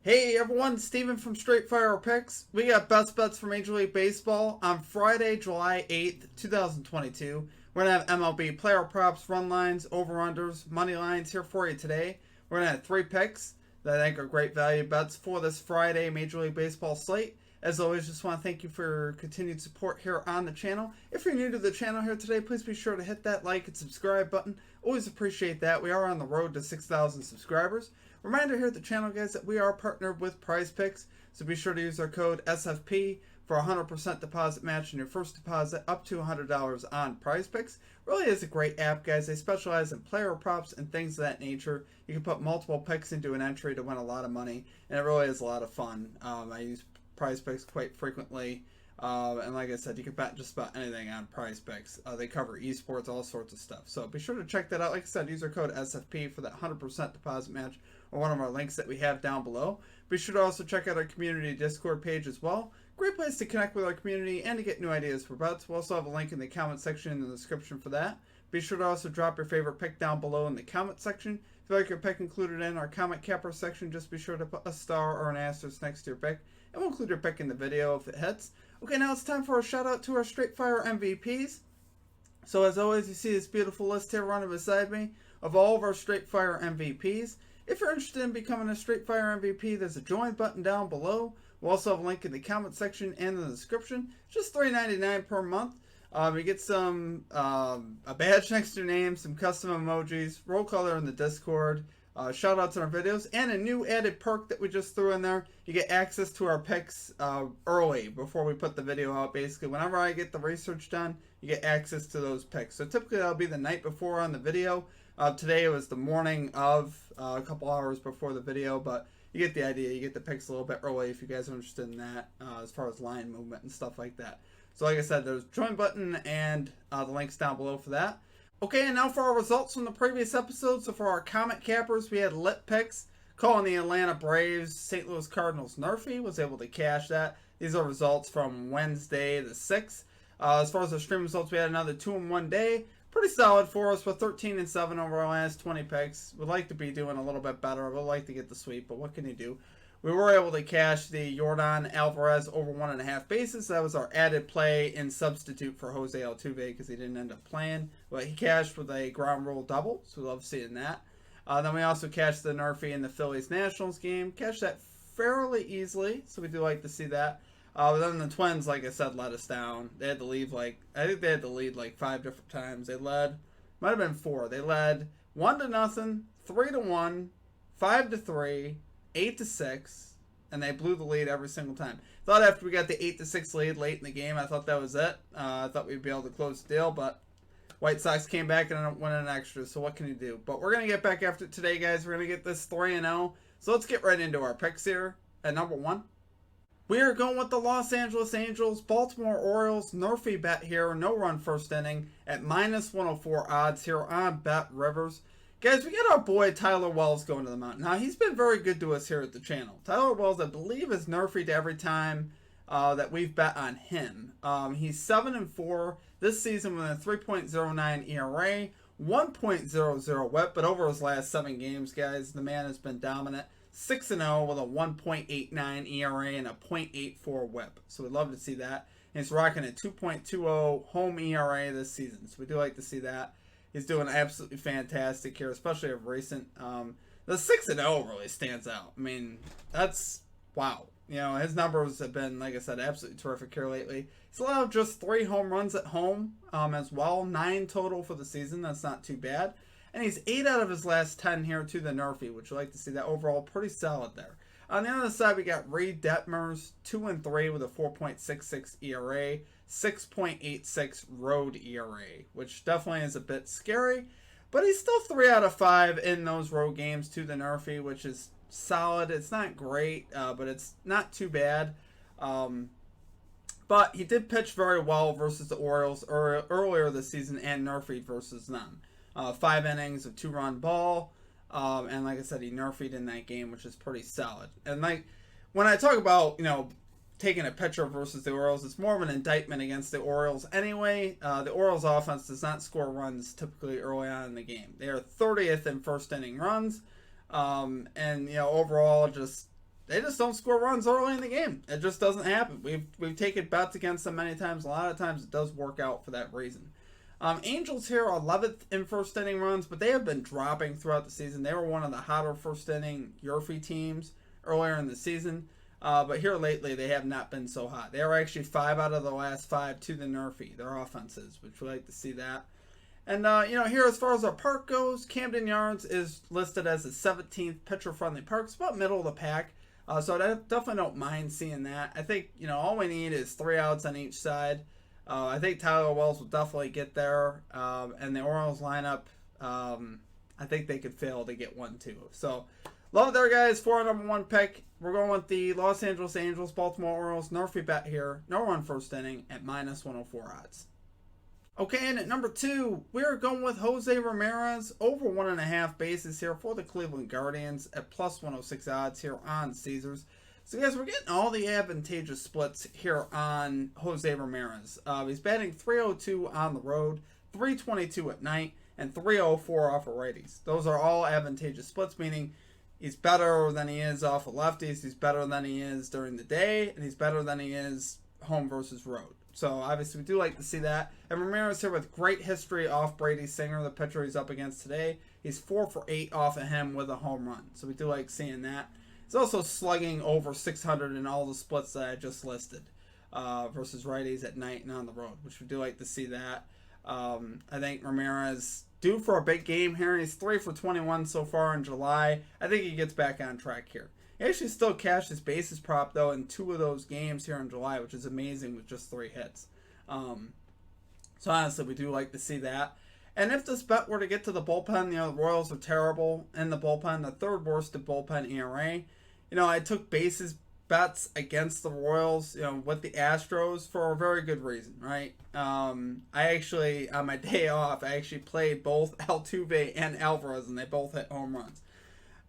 Hey everyone, Steven from Straight Fire Picks. We got best bets for Major League Baseball on Friday, July 8th, 2022. We're going to have MLB player props, run lines, over-unders, money lines here for you today. We're going to have 3 picks that I think are great value bets for this Friday Major League Baseball slate. As always, just want to thank you for your continued support here on the channel. If you're new to the channel here today, please be sure to hit that like and subscribe button. Always appreciate that. We are on the road to 6,000 subscribers. Reminder here at the channel, guys, that we are partnered with Prize Picks, so be sure to use our code SFP for a 100% deposit match in your first deposit up to $100 on Prize Picks. Really is a great app, guys. They specialize in player props and things of that nature. You can put multiple picks into an entry to win a lot of money, and it really is a lot of fun. I use Prize Picks quite frequently, and like I said, you can bet just about anything on Prize Picks. They cover esports, all sorts of stuff, so be sure to check that out. Like I said, use our code SFP for that 100% deposit match, or one of our links that we have down below. Be sure to also check out our community Discord page as well. Great place to connect with our community and to get new ideas for bets. We'll also have a link in the comment section in the description for that. Be sure to also drop your favorite pick down below in the comment section. If you like your pick included in our comment capper section, just be sure to put a star or an asterisk next to your pick, and we'll include your pick in the video if it hits. Okay, now it's time for a shout out to our Straight Fire MVPs. So as always, you see this beautiful list here running beside me of all of our Straight Fire MVPs. If you're interested in becoming a Straight Fire MVP, there's a join button down below. We'll also have a link in the comment section and in the description. Just $3.99 per month. You get some a badge next to your name, some custom emojis, roll color in the Discord, shout outs in our videos, and a new added perk that we just threw in there. You get access to our picks early before we put the video out. Basically, whenever I get the research done, you get access to those picks. So typically that'll be the night before on the video. Today it was the morning of, a couple hours before the video, but you get the idea. You get the picks a little bit early if you guys are interested in that, as far as line movement and stuff like that. So like I said, there's a join button and the links down below for that. Okay, and now for our results from the previous episode. So for our comment cappers, we had lit picks calling the Atlanta Braves, St. Louis Cardinals. NRFI was able to cash that. These are results from Wednesday the 6th. As far as the stream results, we had another 2-in-1 day. Pretty solid for us with 13-7 over our last 20 picks. Would like to be doing a little bit better. Would like to get the sweep, but what can you do? We were able to cash the Jordan Alvarez over 1.5 bases. That was our added play in substitute for Jose Altuve because he didn't end up playing. But he cashed with a ground rule double, so we love seeing that. Then we also cashed the NRFI in the Phillies Nationals game. Cashed that fairly easily, so we do like to see that. But then the Twins, like I said, let us down. They had to leave I think they had to lead 5 different times. They led, might have been 4. They led 1-0, 3-1, 5-3, 8-6, and they blew the lead every single time. Thought after we got the 8-6 lead late in the game, I thought that was it. I thought we'd be able to close the deal, but White Sox came back and went an extra, so what can you do? But we're going to get back after it today, guys. We're going to get this 3-0. So let's get right into our picks here. At number 1, we are going with the Los Angeles Angels, Baltimore Orioles, NRFI bet here, no run first inning at -104 odds here on Bet Rivers. Guys, we got our boy Tyler Wells going to the mound. Now, he's been very good to us here at the channel. Tyler Wells, I believe, is NRFI'd every time that we've bet on him. He's 7-4 this season with a 3.09 ERA, 1.00 WHIP, but over his last 7 games, guys, the man has been dominant. 6-0 with a 1.89 ERA and a .84 WHIP. So we'd love to see that. And he's rocking a 2.20 home ERA this season. So we do like to see that. He's doing absolutely fantastic here, especially of recent. The 6-0 really stands out. I mean, that's wow. You know, his numbers have been, like I said, absolutely terrific here lately. He's allowed just 3 home runs at home as well. 9 total for the season. That's not too bad. And he's 8 out of his last 10 here to the NRFI, which you like to see that overall. Pretty solid there. On the other side, we got Reed Detmers, 2-3 with a 4.66 ERA, 6.86 road ERA, which definitely is a bit scary. But he's still 3 out of 5 in those road games to the NRFI, which is solid. It's not great, but it's not too bad. But he did pitch very well versus the Orioles earlier this season and NRFI versus them. 5 innings of 2-run ball. And like I said, he NRFI'd in that game, which is pretty solid. And like when I talk about, taking a pitcher versus the Orioles, it's more of an indictment against the Orioles anyway. The Orioles offense does not score runs typically early on in the game. They are 30th in first inning runs. And overall just they just don't score runs early in the game. It just doesn't happen. We've taken bets against them many times. A lot of times it does work out for that reason. Angels here are 11th in first inning runs, but they have been dropping throughout the season. They were one of the hotter first inning Yerfy teams earlier in the season. But here lately, they have not been so hot. They are actually 5 out of the last 5 to the NRFI, their offenses, which we like to see that. And, here as far as our park goes, Camden Yards is listed as the 17th pitcher-friendly park. It's about middle of the pack. So I definitely don't mind seeing that. I think, all we need is 3 outs on each side. I think Tyler Wells will definitely get there. And the Orioles lineup, I think they could fail to get 1, too. So, love it there, guys. For our number 1 pick, we're going with the Los Angeles Angels, Baltimore Orioles. NRFI bet here. No run first inning at -104 odds. Okay, and at number 2, we're going with Jose Ramirez over 1.5 bases here for the Cleveland Guardians at +106 odds here on Caesars. So, guys, we're getting all the advantageous splits here on Jose Ramirez. He's batting .302 on the road, .322 at night, and .304 off of righties. Those are all advantageous splits, meaning he's better than he is off of lefties, he's better than he is during the day, and he's better than he is home versus road. So, obviously, we do like to see that. And Ramirez here with great history off Brady Singer, the pitcher he's up against today. He's 4 for 8 off of him with a home run. So, we do like seeing that. He's also slugging over 600 in all the splits that I just listed versus righties at night and on the road, which we do like to see that. I think Ramirez due for a big game here. He's 3 for 21 so far in July. I think he gets back on track here. He actually still cashed his bases prop, though, in 2 of those games here in July, which is amazing with just 3 hits. So, honestly, we do like to see that. And if this bet were to get to the bullpen, the Royals are terrible in the bullpen, the 3rd worst of bullpen ERA. I took bases bets against the Royals, with the Astros for a very good reason, right? I actually, on my day off, I actually played both Altuve and Alvarez, and they both hit home runs.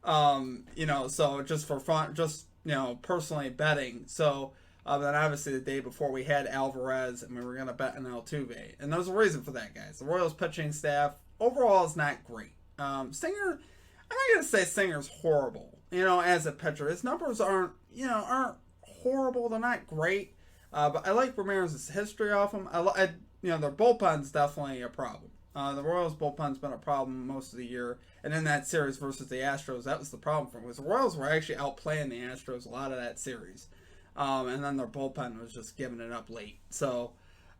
So just for fun, just, personally betting. So, then obviously the day before we had Alvarez and we were going to bet on Altuve. And there's a reason for that, guys. The Royals pitching staff overall is not great. Singer, I'm not going to say Singer's horrible, as a pitcher. His numbers aren't horrible. They're not great. But I like Ramirez's history off him. Their bullpen's definitely a problem. The Royals' bullpen's been a problem most of the year. And in that series versus the Astros, that was the problem for them. Because the Royals were actually outplaying the Astros a lot of that series. And then their bullpen was just giving it up late. So,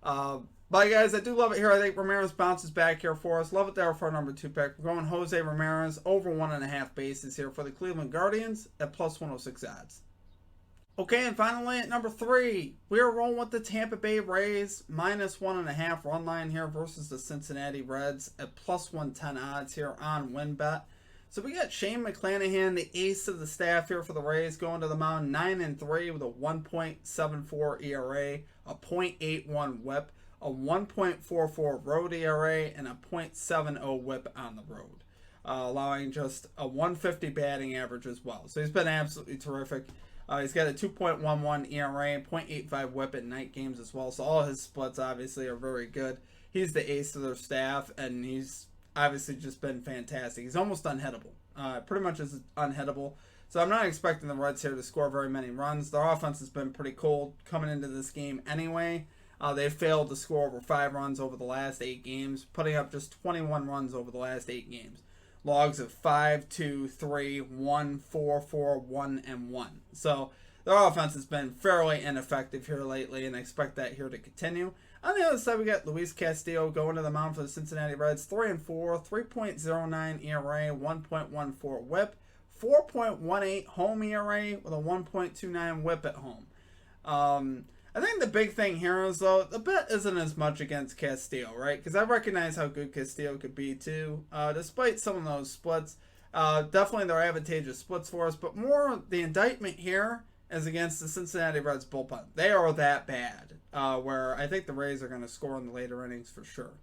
but guys, I do love it here. I think Ramirez bounces back here for us. Love it there for our number 2 pick. We're going Jose Ramirez over 1.5 bases here for the Cleveland Guardians at +106 odds. Okay, and finally at number 3, we are rolling with the Tampa Bay Rays -1.5 run line here versus the Cincinnati Reds at +110 odds here on WinBet. So we got Shane McClanahan, the ace of the staff here for the Rays, going to the mound 9-3 with a 1.74 ERA, a .81 WHIP, a 1.44 road ERA, and a .70 WHIP on the road, allowing just a 150 batting average as well. So he's been absolutely terrific. He's got a 2.11 ERA, .85 WHIP at night games as well. So all his splits obviously are very good. He's the ace of their staff, and he's obviously just been fantastic. He's almost unhittable. Pretty much is unhittable. So I'm not expecting the Reds here to score very many runs. Their offense has been pretty cold coming into this game anyway. They failed to score over 5 runs over the last 8 games, putting up just 21 runs over the last 8 games. Logs of 5, 2, 3, 1, 4, 4, 1, and 1. So their offense has been fairly ineffective here lately, and I expect that here to continue. On the other side, we got Luis Castillo going to the mound for the Cincinnati Reds, 3-4, 3.09 ERA, 1.14 WHIP, 4.18 home ERA with a 1.29 WHIP at home. I think the big thing here is, though, the bet isn't as much against Castillo, right? Because I recognize how good Castillo could be, too. Despite some of those splits, definitely they're advantageous splits for us. But more, the indictment here is against the Cincinnati Reds bullpen. They are that bad, where I think the Rays are going to score in the later innings for sure.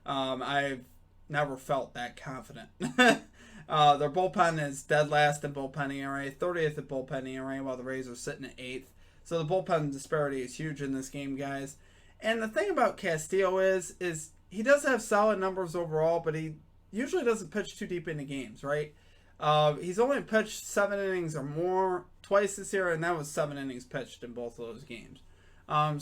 I've never felt that confident. Their bullpen is dead last in bullpen ERA, 30th at bullpen ERA, while the Rays are sitting at 8th. So the bullpen disparity is huge in this game, guys. And the thing about Castillo is he does have solid numbers overall, but he usually doesn't pitch too deep into games, right? He's only pitched 7 innings or more twice this year, and that was 7 innings pitched in both of those games.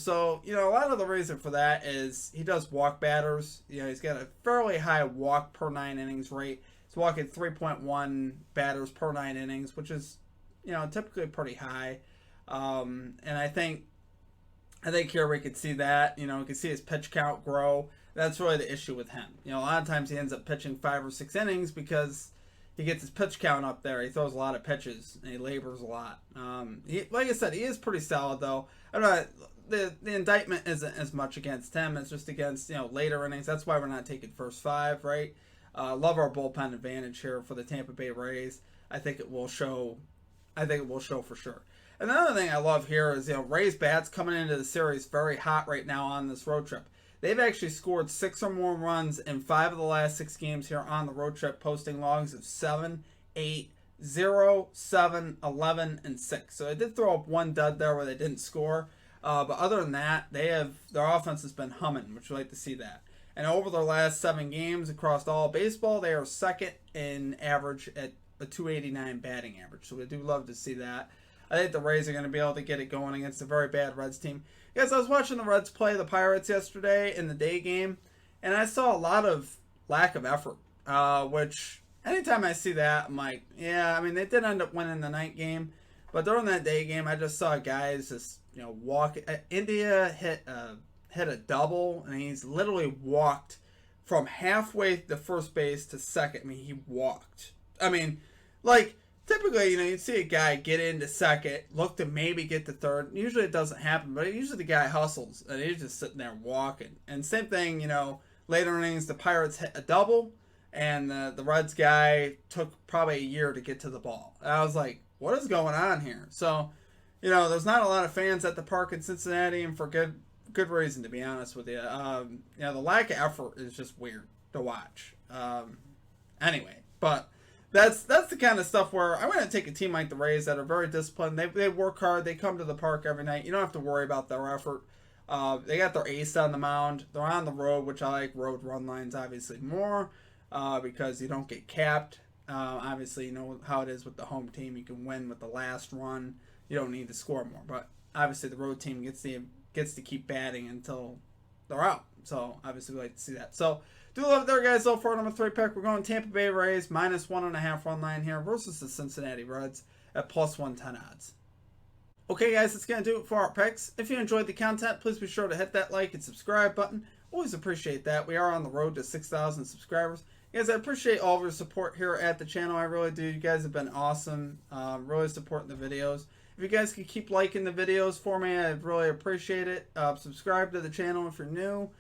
So, a lot of the reason for that is he does walk batters. He's got a fairly high walk per 9 innings rate. He's walking 3.1 batters per 9 innings, which is, typically pretty high. And I think here we could see that. We could see his pitch count grow. That's really the issue with him. A lot of times he ends up pitching 5 or 6 innings because he gets his pitch count up there. He throws a lot of pitches and he labors a lot. Like I said, he is pretty solid though. I'm not. The indictment isn't as much against him. It's just against later innings. That's why we're not taking first 5, right? Love our bullpen advantage here for the Tampa Bay Rays. I think it will show. For sure. Another thing I love here is Rays bats coming into the series very hot right now on this road trip. They've actually scored 6 or more runs in 5 of the last 6 games here on the road trip, posting logs of 7, 8, 0, 7, 11, and 6. So they did throw up one dud there where they didn't score. But other than that, their offense has been humming, which we like to see that. And over their last 7 games across all baseball, they are second in average at a 289 batting average. So we do love to see that. I think the Rays are going to be able to get it going against a very bad Reds team. Guys, I was watching the Reds play the Pirates yesterday in the day game, and I saw a lot of lack of effort, which anytime I see that, I'm like, yeah, I mean, they did end up winning the night game, but during that day game, I just saw guys just, walk. India hit a double, and he's literally walked from halfway to first base to second. I mean, he walked. I mean, typically, you'd see a guy get into second, look to maybe get to third. Usually it doesn't happen, but usually the guy hustles, and he's just sitting there walking. And same thing, later innings, the Pirates hit a double, and the Reds guy took probably a year to get to the ball. And I was like, what is going on here? So, there's not a lot of fans at the park in Cincinnati, and for good reason, to be honest with you. The lack of effort is just weird to watch. Anyway, but that's the kind of stuff where I'm going to take a team like the Rays that are very disciplined. They work hard. They come to the park every night. You don't have to worry about their effort. They got their ace on the mound. They're on the road, which I like road run lines obviously more because you don't get capped. Obviously, you know how it is with the home team. You can win with the last run. You don't need to score more. But obviously, the road team gets to keep batting until they're out. So obviously, we like to see that. So do love it there, guys. So for number 3 pick, we're going Tampa Bay Rays -1.5 run line here versus the Cincinnati Reds at +110 odds. Okay, guys, that's going to do it for our picks. If you enjoyed the content, please be sure to hit that like and subscribe button. Always appreciate that. We are on the road to 6,000 subscribers. Guys, I appreciate all of your support here at the channel. I really do. You guys have been awesome. Really supporting the videos. If you guys could keep liking the videos for me, I'd really appreciate it. Subscribe to the channel if you're new.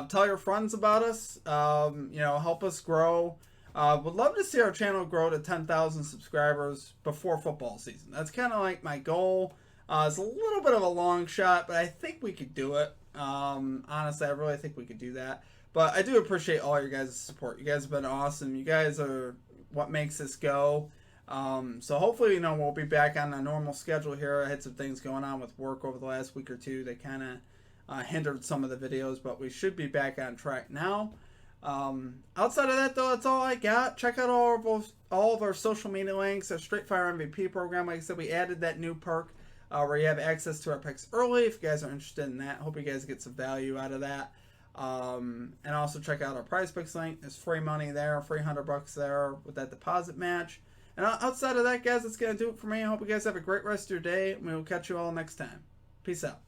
Tell your friends about us. Help us grow. Would love to see our channel grow to 10,000 subscribers before football season. That's kind of like my goal. It's a little bit of a long shot, but I think we could do it. Honestly, I really think we could do that. But I do appreciate all your guys' support. You guys have been awesome. You guys are what makes this go. So hopefully, we'll be back on a normal schedule here. I had some things going on with work over the last week or two that kind of hindered some of the videos, but we should be back on track now. Outside of that, though, that's all I got. Check out all of our social media links. Our Straight Fire MVP program. Like I said, we added that new perk where you have access to our picks early. If you guys are interested in that, hope you guys get some value out of that. And also check out our Prize Picks link. There's free money there, free $100 there with that deposit match. And outside of that, guys, that's going to do it for me. I hope you guys have a great rest of your day, and we will catch you all next time. Peace out.